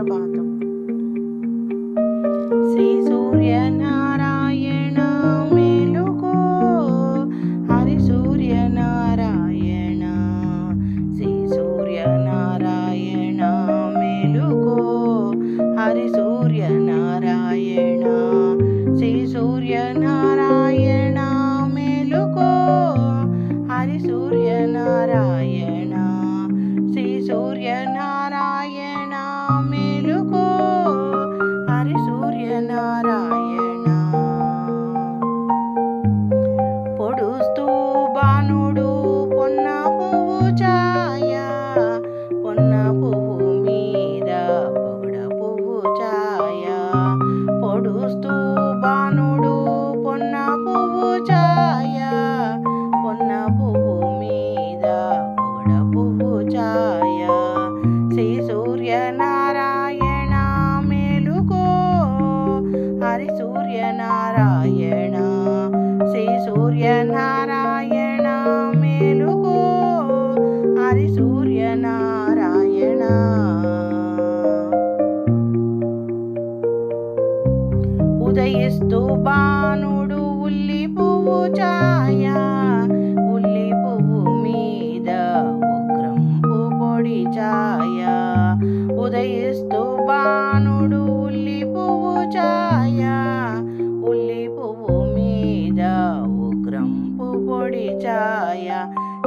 సుప్రభాతం. శ్రీ సూర్యనారాయణ మేలుకో, హరి సూర్యనారాయణ. శ్రీ సూర్యనారాయణ మేలుకో, హరి సూర్యనారాయణ. శ్రీ సూర్యనారాయణ మేలుకో, హరి సూర్యనారాయణ. శ్రీ సూర్యనారాయణ మేలుకో, హరి సూర్యనారాయణ. పొడుస్తూ బాణుడు పొన్న పువ్వు ఛాయ, పొన్న పువ్వు మీద పొగడ పువ్వు ఛాయ. పొడుస్తూ బాణుడు పొన్న పువ్వు ఛాయ, పొన్న పువ్వు మీద పొగడ పువ్వు ఛాయ. శ్రీ సూర్యనారాయణ మేలుకో, హరి సూర్యనారాయణ. శ్రీ సూర్యనారాయణ మేలుకో, హరి సూర్యనారాయణ. ఉదయిస్తూ బాణుడు ఉల్లి పువ్వు ఛాయ, ఉల్లి పువ్వు మీద ఉగ్రంపు పొడి ఛాయ. ఉదయిస్తూ బాణుడు ఉల్లి పువ్వు ఛాయ, ఉల్లి పువ్వు మీద ఉగ్రంపు పొడి ఛాయ.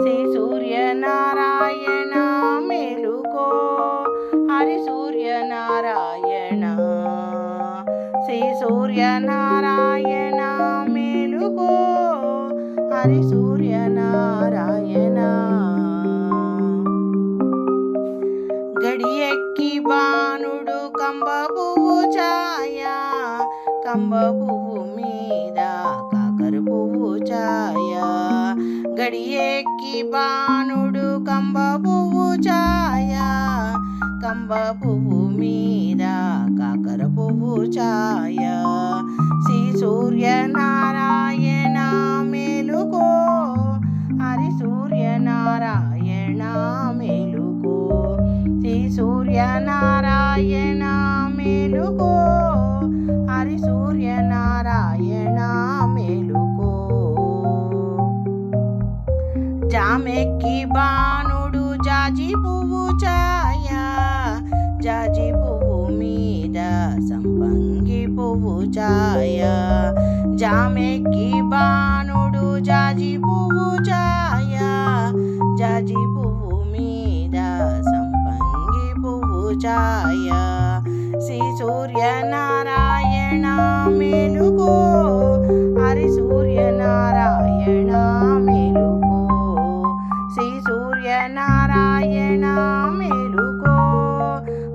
శ్రీ సూర్యనారాయణ మేలుకో, హరి సూర్యనారాయణ. శ్రీ సూర్యనారాయణ మేలుకో, హరి సూర్యనారాయణ. గడియెక్కి బాణుడు కంబ పువ్వు ఛాయ, కంబ పువ్వు మీద కాకర పువ్వు ఛాయ. గడియెక్కి బాణుడు కంబ పువ్వు ఛాయ, కంబ పువ్వు మీద కాకర పువ్వు ఛాయ. శ్రీ సూర్యనారాయణ మేలుకో, హరి సూర్యనారాయణ మేలుకో. శ్రీ సూర్యనారాయణ మేలుకో, హరి సూర్యనారాయణ మేలుకో. జామెక్కి బాణుడు జాజి పువ్వు ఛాయ, జాజి పువ్వు మీద సంపంగి పువ్వు ఛాయ. జామెక్కి బాణుడు జాజి పువ్వు ఛాయ, జాజి పువ్వు మీద సంపంగి పువ్వు ఛాయ. శ్రీ సూర్యనారాయణ మేలుకో, హరి సూర్యనారాయణ మేలుకో. శ్రీ సూర్యనారాయణ మేలుకో,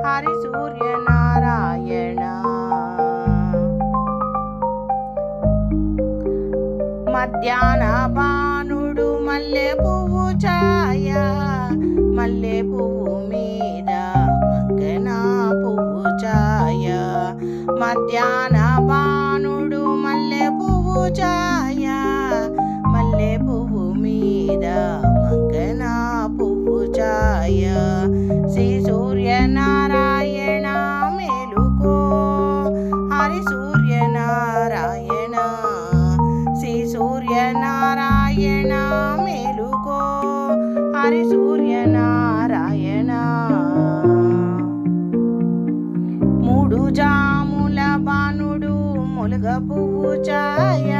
హరి సూర్యనారాయణ. మధ్యాహ్న బాణుడు మల్లె పువ్వు ఛాయ, మల్లె పువ్వు మీద మంగన పువ్వు ఛాయ. మధ్యాహ్న బాణుడు మల్లె పువ్వు ఛాయ, మల్లె పువ్వు మీద మంగన పువ్వు ఛాయ. శ్రీ సూర్యనారాయణ మేలుకో, హరి సూర్యనారాయణ. శ్రీ సూర్యనారాయణ మేలుకో, హరి సూర్యనారాయణ. మూడు జాముల బాణుడు ములుగ పువ్వు ఛాయ,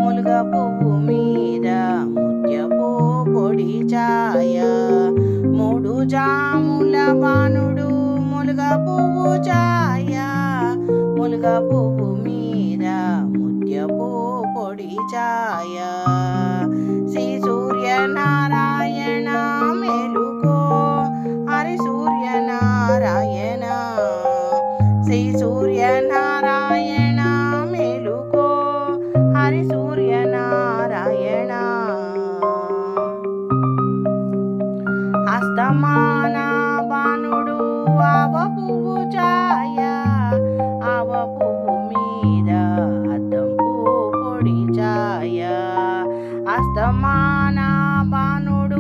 ములుగ పువ్వు మీద ముత్యపు పొడి ఛాయ. మూడు జాముల బాణుడు ములుగ పువ్వు ఛాయ, ములుగ పువ్వు మీద ముత్యపు పొడి ఛాయ. శ్రీ సూర్యనారాయణ మేలుకో, హరి సూర్యనారాయణ. శ్రీ సూర్యనారాయణ మేలుకో, హరి సూర్యనారాయణ. అస్తమాన బాణుడు ఆవ పువ్వు ఛాయ, ఆవ పువ్వు మీద అద్దం పువ్వు పొడి ఛాయ. అస్తమాన బాణుడు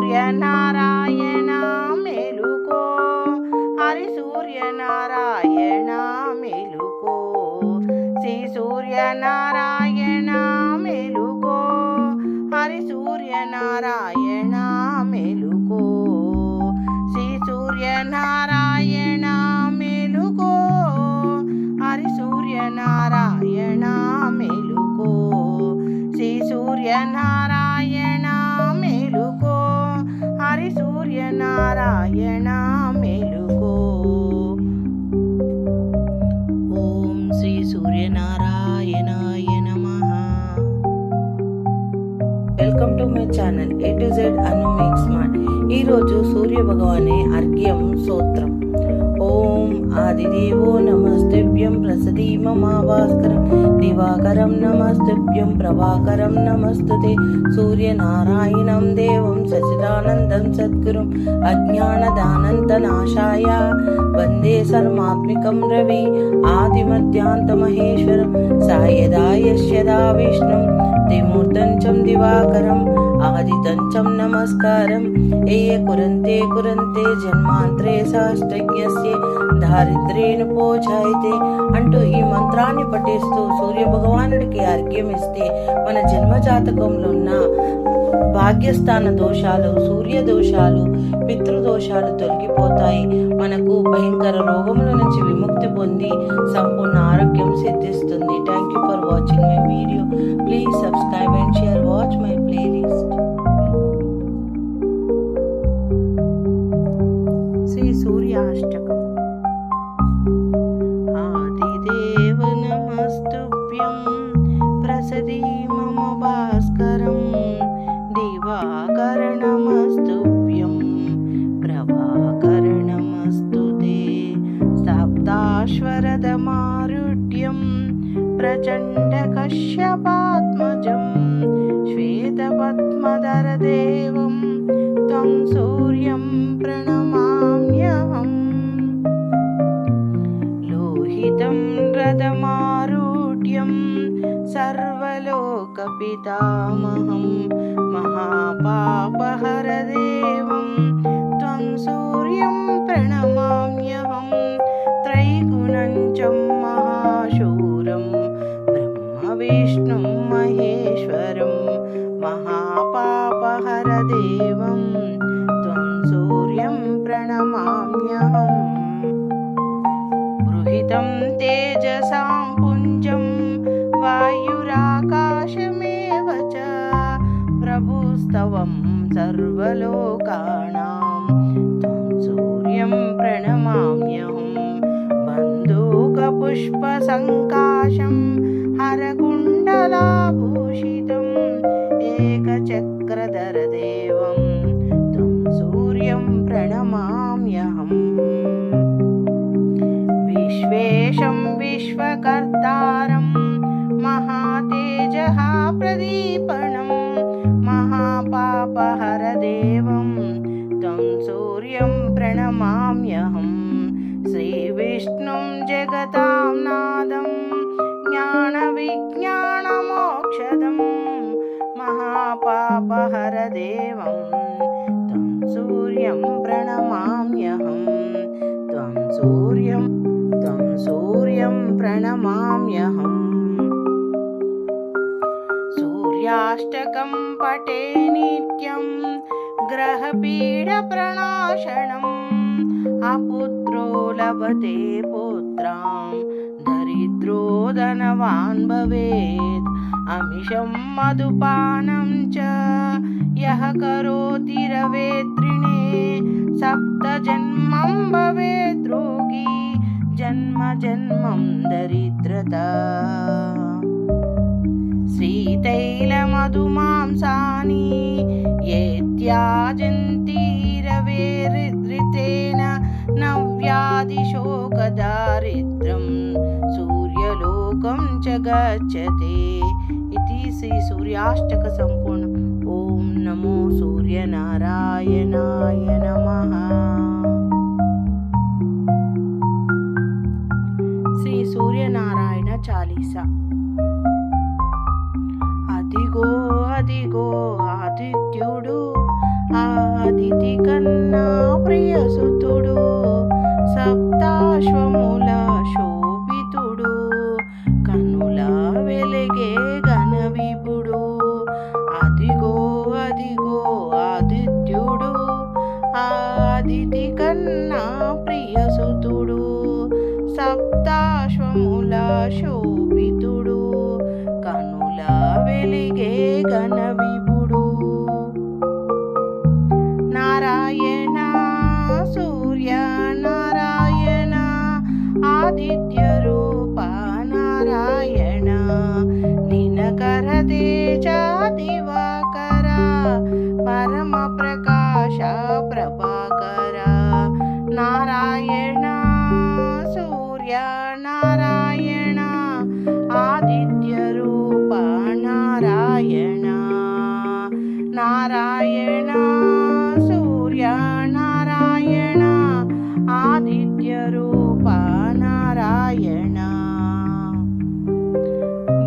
సూర్యనారాయణ మేలుకో, హరి సూర్యనారాయణ మేలుకో, శ్రీ సూర్యనారాయణ మేలుకో, హరి సూర్యనారాయణ మేలుకో, శ్రీ సూర్యనారాయణ మేలుకో, హరి సూర్యనారాయణ మేలుకో, శ్రీ సూర్యనారాయణ మేలుకో, హరి సూర్యనారాయణ మేలుకో. ఓం శ్రీ సూర్యనారాయణాయ నమః. Welcome to my channel A to Z Anu make smart. ఈరోజు సూర్య భగవానే అర్ఘ్యం స్తోత్రం. ఓం ఆదిదేవో నమస్తుభ్యం ప్రసదీమమాభాస్కరం దివాకరం నమస్తుభ్యం ప్రభాకరం నమస్తుతే సూర్యనారాయణం దేవం సచిదానందం సద్గురుం అజ్ఞానదానంతనాశాయ వందే సర్వాత్మికం రవి ఆదిమధ్యాంతమహేశ్వరం సాయదాయస్యదా విష్ణుం త్రిమూర్తం చం దివాకరం ఆదితం చం నమస్కారం ఏయ కురంతే కురంతే జన్మాంతరే సాష్టజ్ఞస్య దారిద్ర్యేణ పోచాయితే అంటూ ఈ మంత్రాన్ని పఠిస్తూ సూర్య భగవానుడికి అర్ఘ్యం ఇస్తే మన జన్మ జాతకంలో ఉన్న భాగ్యస్థాన దోషాలు, సూర్య దోషాలు, పితృదోషాలు తొలగిపోతాయి. మనకు భయంకర రోగముల నుంచి విముక్తి పొంది సంపూర్ణ ఆరోగ్యం సిద్ధిస్తుంది. Thank you for watching my video. Please subscribe and share. Watch my playlist. Sri Suryashtakam. ఆదిదేవ నమస్తుభ్యం ప్రసదీమమ భాస్కరం దివాకర నమస్తుభ్యం ప్రభాకర నమస్తుతే సప్తాశ్వరదమారుఢ్యం ప్రచండ కశ్యపాత్మజం శ్వేతపద్మధర దేవం త్వం సూర్యం ప్రణమామ్యహం. లోహితం రథమారుఢ్యం సర్వలోకపితామహం మహాపాపహర దేవం త్వం సూర్యం ప్రణమామ్యహం. త్రైగుణం చం మహాశూరం బ్రహ్మ విష్ణుం మహేశ్వరం మహాపాపహర దేవం త్వం సూర్యం ప్రణమామ్యహం. బృహితం తేజసాం పుంజం వాయురాకాశమేవ చ ప్రభుస్తవం సర్వలోకానాం త్వం సూర్యం ప్రణమామ్యహం. బంధూకపుష్పసంకాశం హరకుండలాభూషితం ఏకచక్రధర దేవం త్వం సూర్యం ప్రణమామ్యహం. విశ్వేశం విశ్వకర్తారం మహాతేజః ప్రదీపనం మహాపాపహర దేవం త్వం సూర్యం ప్రణమామ్యహం. శ్రీవిష్ణుం జగతాం నాదం జ్ఞానవిజ్ఞానమోక్షదం మహాపాపహర దేవం త్వం సూర్యం ప్రణమామ్యహం. త్వం సూర్యం ప్రణమామ్యహం. సూర్యాష్టకం పఠే నిత్యం గ్రహపీడప్రణాశనం అపుత్రో లభతే పుత్రాం దరిద్రో ధనవాన్ భవేత్. అమిషం మధుపానం చ యః కరోతి రవేత్రిణే సప్త జన్మం భవేత్ రోగి జన్మ జన్మం దరిద్రత. శ్రీతైలమధుమాంసాని ఏత్యాజంతి రవేరితేన నవ్యాధిశోకదారిద్ర్యం సూర్యలోకం చ గచ్చతే. ఇది శ్రీ సూర్యాష్టక సంపూర్ణం. ఓం నమో సూర్యనారాయణాయ నమః. శ్రీ సూర్యనారాయణ చాలీసా. అదిగో అదిగో ఆదిత్యుడు, ఆ వెలిగే ఘన విభుడు. నారాయణ సూర్య నారాయణ ఆదిత్య రూప నారాయణ దినకర తేజ దివాకర పరమ ప్రకాశ ప్రభాకర. నారాయణ సూర్య నారాయణ ఆదిత్య రూప నారాయణ. నారాయణ సూర్య నారాయణ ఆదిత్య రూప నారాయణ.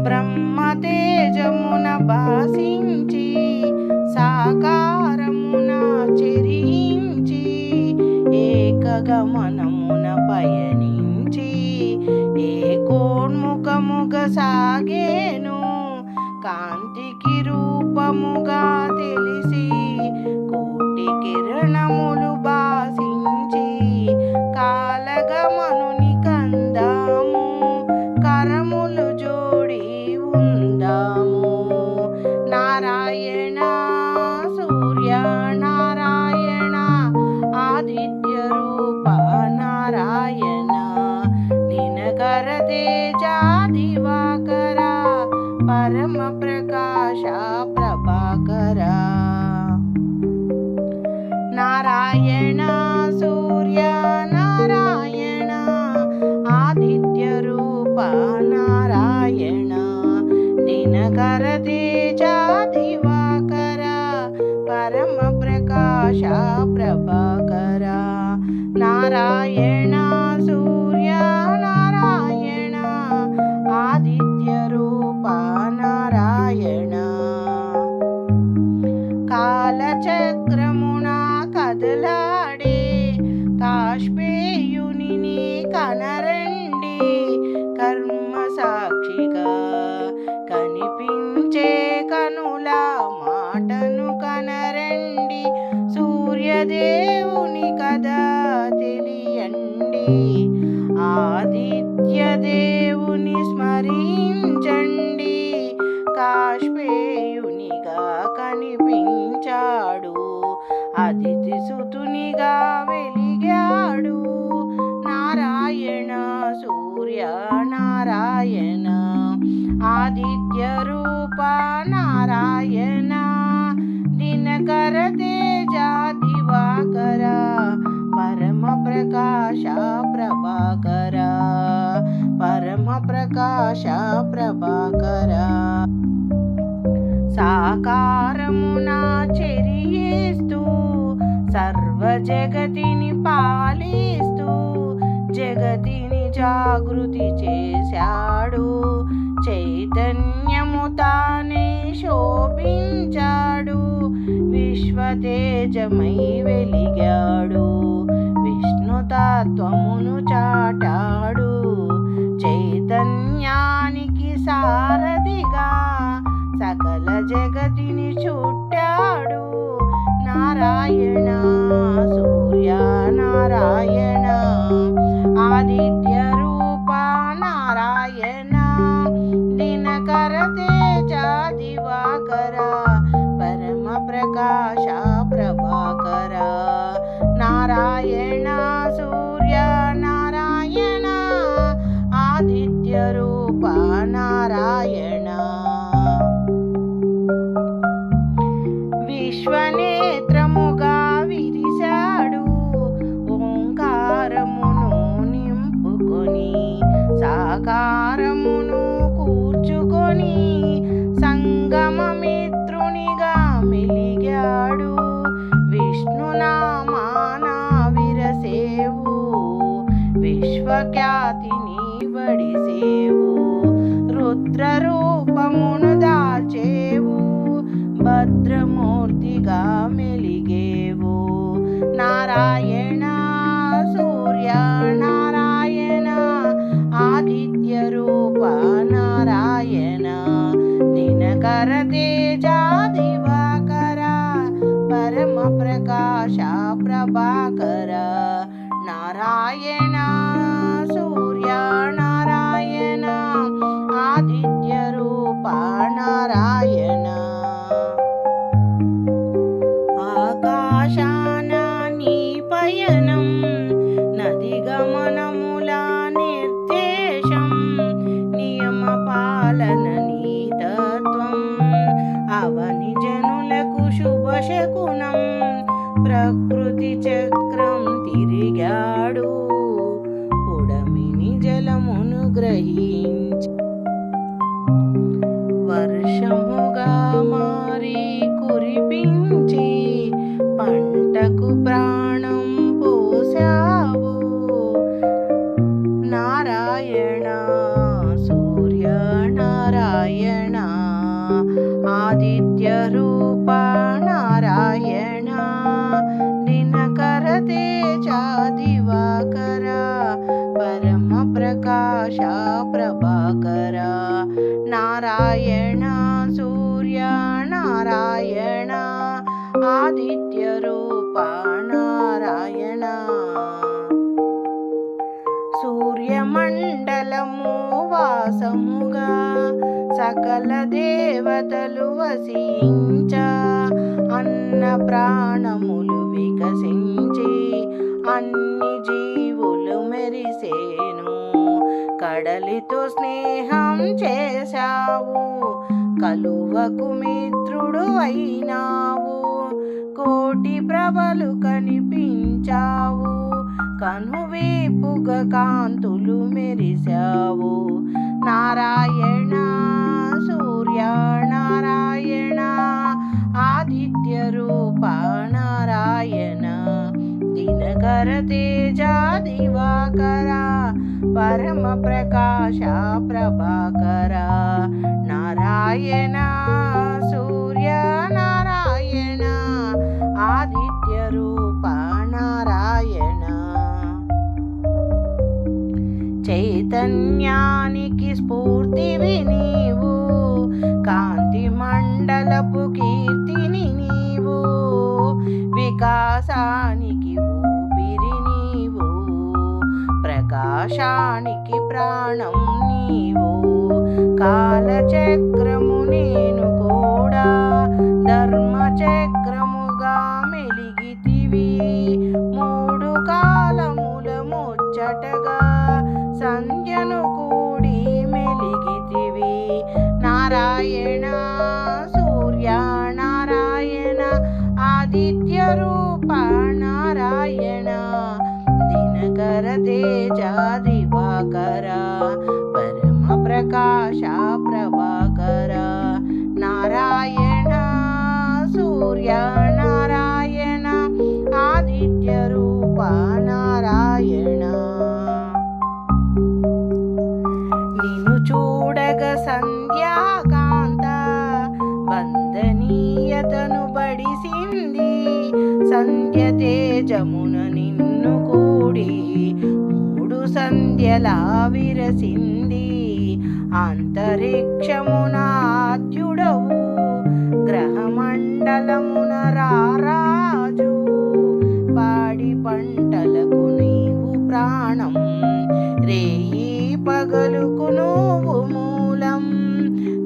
బ్రహ్మ తేజమున భాసించి సాకారమున చెరించి ఏకగమనమున పయనించి ఏకోన్ముఖముగ సాగేను కాంతికి రూపముగా తెలిసి కోటి కిరణములు భాసించి కాలగమనుని కందాము కరములు జోడి ఉందాము. నారాయణ సూర్య నారాయణ ఆదిత్య రూప నారాయణ దినకర తేజ దివాకర పరమ ప్రకాశ ప్రభాకర. నారాయణ సూర్య నారాయణ ఆదిత్య రూప నారాయణ దినకర తేజ దివాకర పరమ ప్రకాశ ప్రభాకర. నారాయణ సూర్య నారాయణ ఆదిత్య రూప నారాయణ. కాలచక్రమున కదలాడే కాష్పేయుని కనరండి కర్మ సాక్షిగా కనిపించే కనుల మాటను కనరండి సూర్యదేవుని కదా తెలియండి ఆదిత్య దేవుని స్మరించండి కాష్పేయునిగా కనిపించాడు అదితి సుతునిగా వెలిగాడు. నారాయణ సూర్య నారాయణ ఆదిత్య రూప నారాయణ దినకర తేజ దివాకర పరమ ప్రకాశ ప్రభాకర. పరమ ప్రకాశ ప్రభాకర. సాకారమున చెరియేస్తూ సర్వ జగతిని పాలిస్తూ జగతిని జాగృతి చేశాడు చైతన్యము తానే శోభించాడు విశ్వతేజమై వెలిగాడు విష్ణుతత్వమును చాటాడు చైతన్యానికి సారథిగా సకల జగతిని చుట్టాడు. నారాయణ సూర్య నారాయణ ఆదిత్య రూప నారాయణ దినకర తేజ దివాకర పరమ ప్రకాశ ప్రభాకర. నారాయణ సూర్య నారాయణ ఆదిత్య రూప నారాయణ. విశ్వనేత్రముగా విరిశాడు ఓంకారమును నింపుకొని సాకారమును కూర్చుకొని సంగమమిత్రునిగా మెలిగాడు విష్ణునామాన విరసేవు విశ్వఖ్యాతిని వడిసేవు రుద్ర రూపమును దాచేవు భద్రమూర్తిగా మెలిగేవు. నారాయణ సూర్య నారాయణ ఆదిత్య రూప నారాయణ దినకర తేజ దివాకర పరమ ప్రకాశ ప్రభాకర. నారాయణ సూర్య నారాయణ ఆదిత్య రూప నారాయణ గ్రహించి వర్షముగా మారి కురిపించి పంటకు ప్రాణం పోసావు నారాయణ సూర్య నారాయణ ఆదిత్య రూప నారాయణ దినకర తేజ దివాకర పరమ ప్రకాశ ప్రభాకర నారాయణ సూర్య నారాయణ ఆదిత్య రూప నారాయణ సూర్యమండలము వాసముగా సకల దేవతలు వసించ అన్న ప్రాణములు వికసించి అన్ని జీవులు మెరిసేను కడలితో స్నేహం చేశావు కలువకు మిత్రుడు అయినావు కోటి ప్రభలు కనిపించావు కనువీపుగా కాంతులు మెరిశావు నారాయణ సూర్య నారాయణ ఆదిత్య రూప నారాయణ దినకర తేజ దివాకర పరమ ప్రకాశ ప్రభాకర నారాయణ సూర్య నారాయణ ఆదిత్య రూప నారాయణ చైతన్యానికి స్ఫూర్తివి నీవు కాంతి మండలపు కీర్తిని నీవు వికాసానికి ఊపిరి నీవు ప్రకాశానికి ప్రాణం నీవు కాలచక్రము నేను కూడా ధర్మచక్రముగా మెలిగితివి మూడు కాలముల ముచ్చటగా సంధ్యను కూడి మెలిగితివి నారాయణ సూర్య నారాయణ ఆదిత్య రూప నారాయణ దినకర తేజ దివాకర పరమ ప్రకాశ ప్రభాకర నారాయణ సూర్య నారాయణ ఆదిత్య రూప నారాయణ నిన్ను చూడగ సంధ్యాకాంత వందనీయతను బడిసింది సంధ్య తేజమున నిన్ను కూడి మూడు సంధ్యలా విరసింది అంతరిక్షమున ఆద్యుడవు గ్రహమండలమున రారాజు పాడి పంటలకు నీవు ప్రాణం రేయి పగలుకు నువ్వు మూలం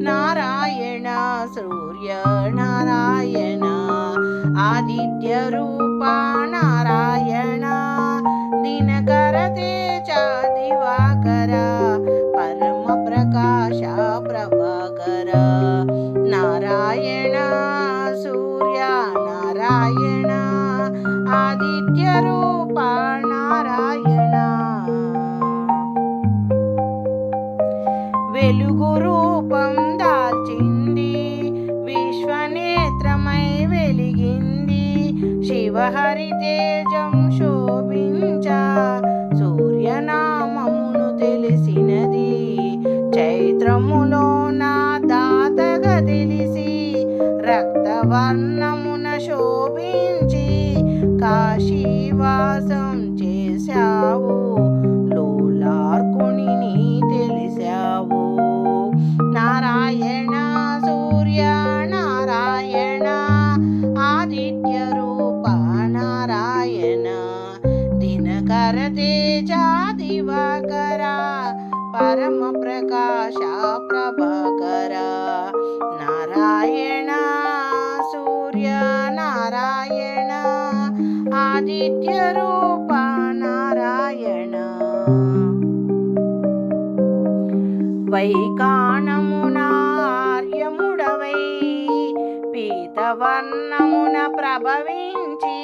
నారాయణ సూర్య నారాయణ ఆదిత్య రూప నారాయణ దినకర తేజ దివాకర పరమ ప్రకాశ ప్రభాకర నారాయణ సూర్య నారాయణ ఆదిత్య రూప నారాయణ వెలుగు రూపం దాల్చింది విశ్వనేత్రమై వెలిగింది శివహరి తేజం శోభించ సూర్యనామమును తెలిసినది చైత్రములో నా దాతగా తెలిసి రక్తవర్ణమున శోభించి కాశీవాసం చేశావు లోలార్కుని తెలిసావు నారాయణ సూర్య నారాయణ ఆదిత్య రూప నారాయణ దినకర తేజ దివాకర పరమ ప్రకాశ ప్రభాకర నారాయణ సూర్య నారాయణ ఆదిత్య రూప నారాయణ వైకానమున ఆర్యముడవై పీతవర్ణమున ప్రభవించి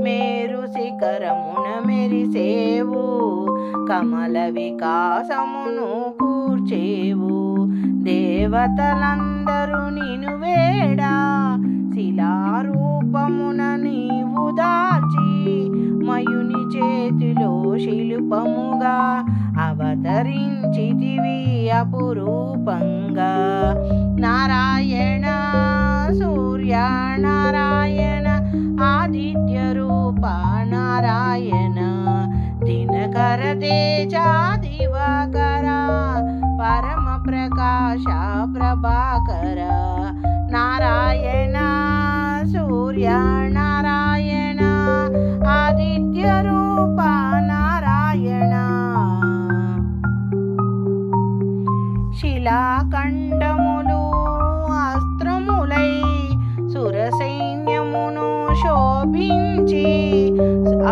మేరు శిఖరమున మెరిసేవు కమల వికాసమును కూర్చేవు. దేవతలందరూ నిను వేడా శిలారూపమున నీవు దాల్చి మయుని చేతిలో శిల్పముగా అవతరించితివి అపురూపంగా. నారాయణ సూర్య నారాయణ ఆదిత్య రూప నారాయణ దినకర తేజ దివాకర పరమ ప్రకాశ ప్రభాకర. నారాయణ సూర్య నారాయణ ఆదిత్య రూప నారాయణ శిలాఖండములు అస్త్రములై సురసైన్యమును శోభించి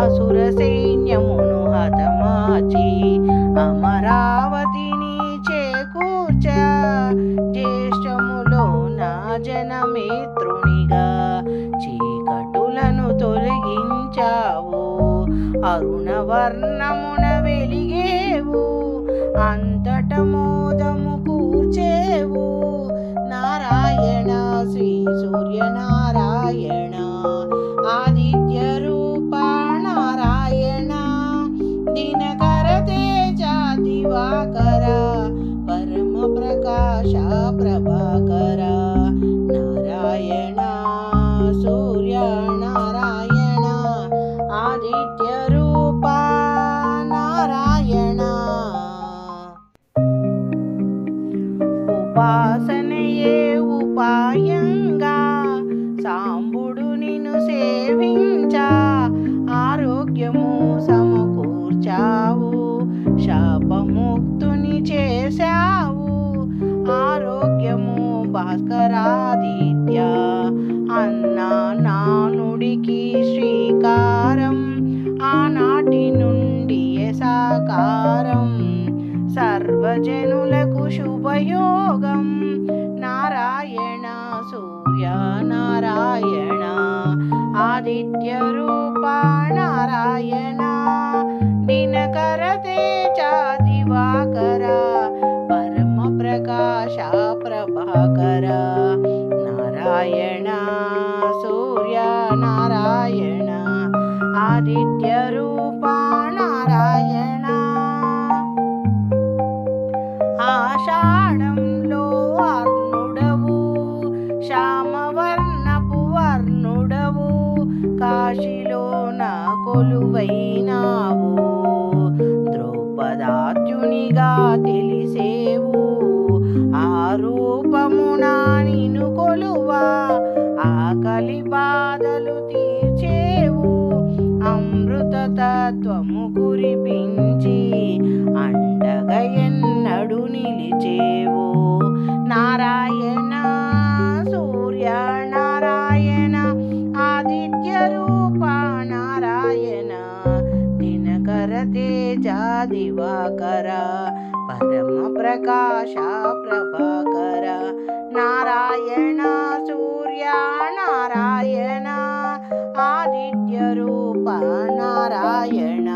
అసుర సైన్యమును హతమాచి అమరావతిని చేకూర్చ జ్యేష్ఠములో నా జనమిత్రునిగా చీకటులను తొలగించావు. అరుణవర్ణమున వెలిగేవు అంతట మోదము కూర్చేవు. నారాయణ శ్రీ సూర్యనారాయణ ఆదిత్య రూప నారాయణ దినకర తేజ దివాకర పరమ ప్రకాశ ప్రభాకర. నారాయణ సూర్య నారాయణ ఆదిత్య రూప నారాయణ ఉపాసనయే ఉపాయంగా సాంబుడు నిన్ను సేవించా ఆరోగ్యము సమకూర్చావు. శాపముక్తుని చేశావు ఆరోగ్యము భాస్కరాదిత్య. అన్నా నానుడికి శ్రీకారం ఆనాటి నుండి సాకారం సర్వజనులకు శుభయోగం. నారాయణ సూర్య నారాయణ ఆదిత్య రూప నారాయణ దినకర తేజ దివాకర పరమ ప్రకాశ ప్రభాకర. నారాయణ సూర్య నారాయణ ఆదిత్య రూప నారాయణ ఆషాఢంలో అర్ణుడవు శ్యామవర్ణపు వర్ణుడవు కాశీలో నా కొలువైనావు. ద్రౌపదాత్యునిగా తెలిసేవు ఆ రూపమున నిన్ను కొలువా ఆకలి బాధలు తీర్చేవు. అమృత తత్వము కురిపించి అండగా ఎన్నడు నిలిచేవు. నారాయణ సూర్య నారాయణ ఆదిత్య రూప నారాయణ దినకర తేజ దివాకర పరమ ప్రకాశ ప్రభాకర. నారాయణ సూర్య నారాయణ ఆదిత్య రూప నారాయణ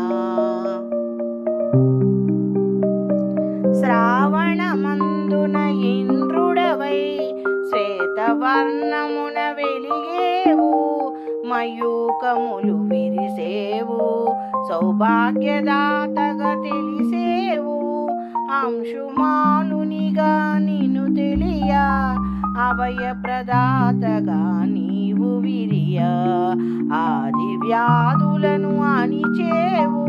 శ్రావణమందున ఇంద్రుడవై శ్వేతవర్ణమున వెలిగేవు మయూకములు విరిసేవు సౌభాగ్యదాతగా తెలిసేవు. అంశుమాలునిగా నిన్ను తెలియ అభయ ప్రదాతగా నీవు విరియ ఆది వ్యాధులను అణిచేవు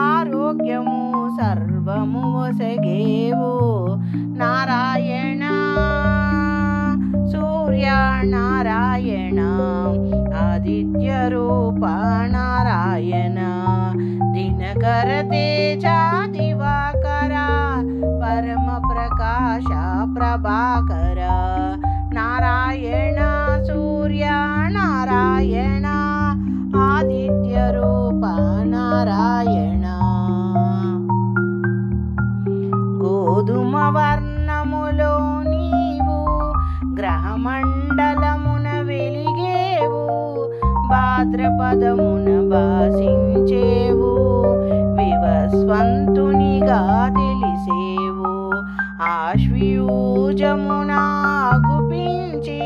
ఆరోగ్యము సర్వము ఒసగేవు. నారాయణ సూర్య నారాయణ ఆదిత్య రూప నారాయణ దినకర తేజ దివాకర పరమ ప్రకాశ ప్రభాకర. నారాయణ సూర్య నారాయణ ఆదిత్య రూప నారాయణ గోధుమ వర్ణములో నీవు గ్రహమండలమున వెలిగేవు భాద్రపదమున భాసించేవు వివస్వంతునిగా తెలిసేవు భుజమున గుపించి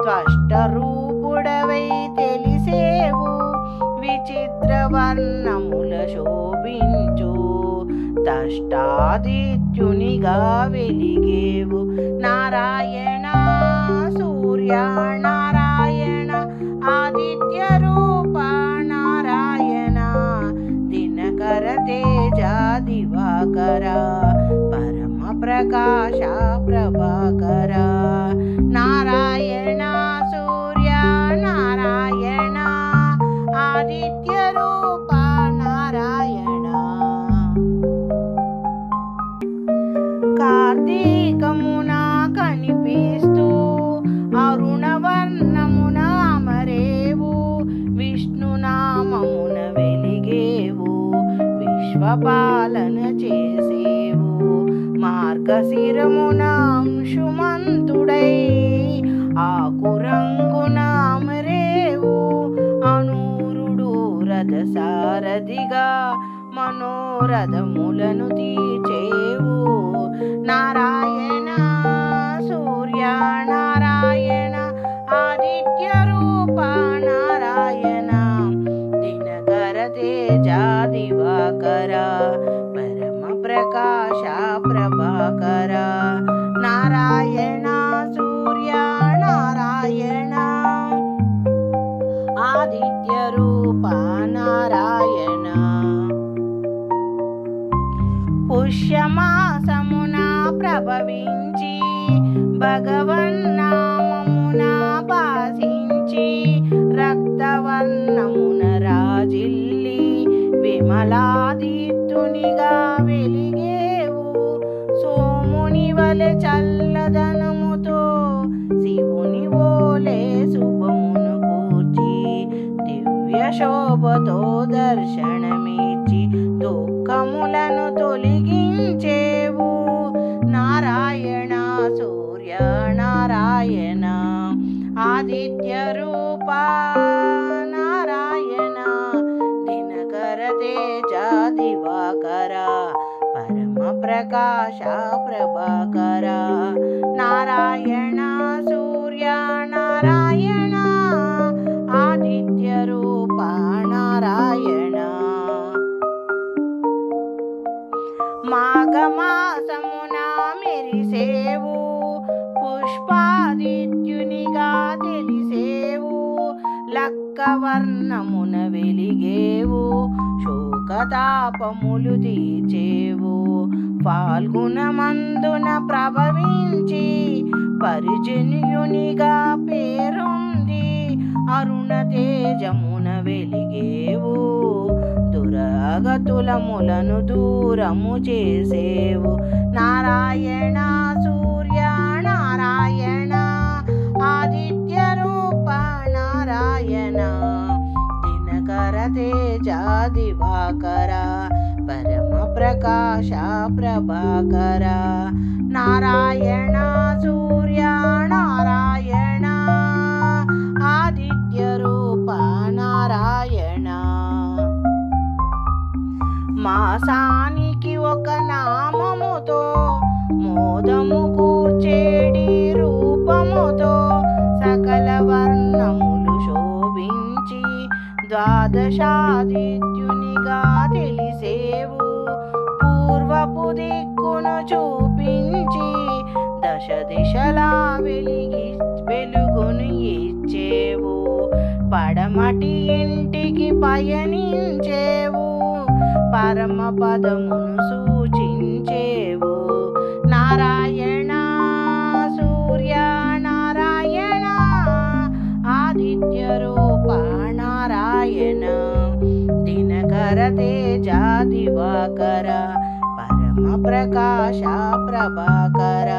త్వష్ట రూపుడవై తెలిసేవు విచిత్ర వర్ణముల శోభించు తష్టాదిత్యునిగా వెలిగేవు నారాయణ సూర్య నారాయణ ఆదిత్య రూప నారాయణ దినకర తేజ దివాకర పరమ ప్రకాశ ప్రభాకర నారాయణ సూర్య నారాయణ ఆదిత్య రూప నారాయణ కార్తీకమున కనిపిస్తూ అరుణవర్ణమున అమరేవు విష్ణునామమున వెలిగేవు విశ్వపాలన చేసేవు మార్గశిరమున అంశుమంతుడై ఆకురంగున అమరేవు అనూరుడు రథసారథిగా మనోరథములను తీర్చేవు నారాయణ సూర్య నారాయణ ఆదిత్య రూప నారాయణ దినకర తేజ దివాకర పరమ ప్రకాశ ప్రభాకర నారాయణ సూర్య నారాయణ ఆదిత్య రూప నారాయణ పుష్యమాసమున ప్రభవించి భగవన్నామమున భాసించి రక్తవర్ణమున రాజిల్లి విమలాదిత్యునిగా వెలిగేవు సోముని వలె చల్లదనముతో శివుని ఓలే శుభమును కూర్చి దివ్య శోభతో దర్శనమిచ్చి దుఃఖములను తొలగించేవు నారాయణ సూర్య నారాయణ ఆదిత్య రూప నారాయణ దినకర తేజ దివాకర పరమ ప్రకాశ ప్రభాకర నారాయణ సూర్య నారాయణ ఆదిత్య రూప నారాయణ మాఘమాసమున మెరిసేవు పుష్పాదిత్యునిగా తెలిసేవు లక్కవర్ణమున వెలిగేవు శోకతాపములు తీర్చేవు ఫాల్గుణమందున ప్రభవించి పరిజన్యునిగా పేరొంది అరుణ తేజమున వెలిగేవు దురాగతులములను దూరము చేసేవు నారాయణ సూర్య నారాయణ ఆదిత్య రూప నారాయణ దినకర తేజ దివాకర పరమ ప్రకాశ ప్రభాకర నారాయణ సూర్య నారాయణ ఆదిత్య రూప నారాయణ మాసానికి ఒక నామముతో మోదము కూర్చేడి రూపముతో సకల వర్ణములు శోభించి ద్వాదశాదిత్యునిగా తెలిసేవు పూర్వపు దిక్కును చూపించి దశ దిశలా వెలుగును ఇచ్చేవు పడమటి ఇంటికి పయనించేవు పరమ పదమును సూచించేవు నారాయణ సూర్య నారాయణ ఆదిత్య రూప నారాయణ దినకర తేజ దివాకర పరమ ప్రకాశ ప్రభాకర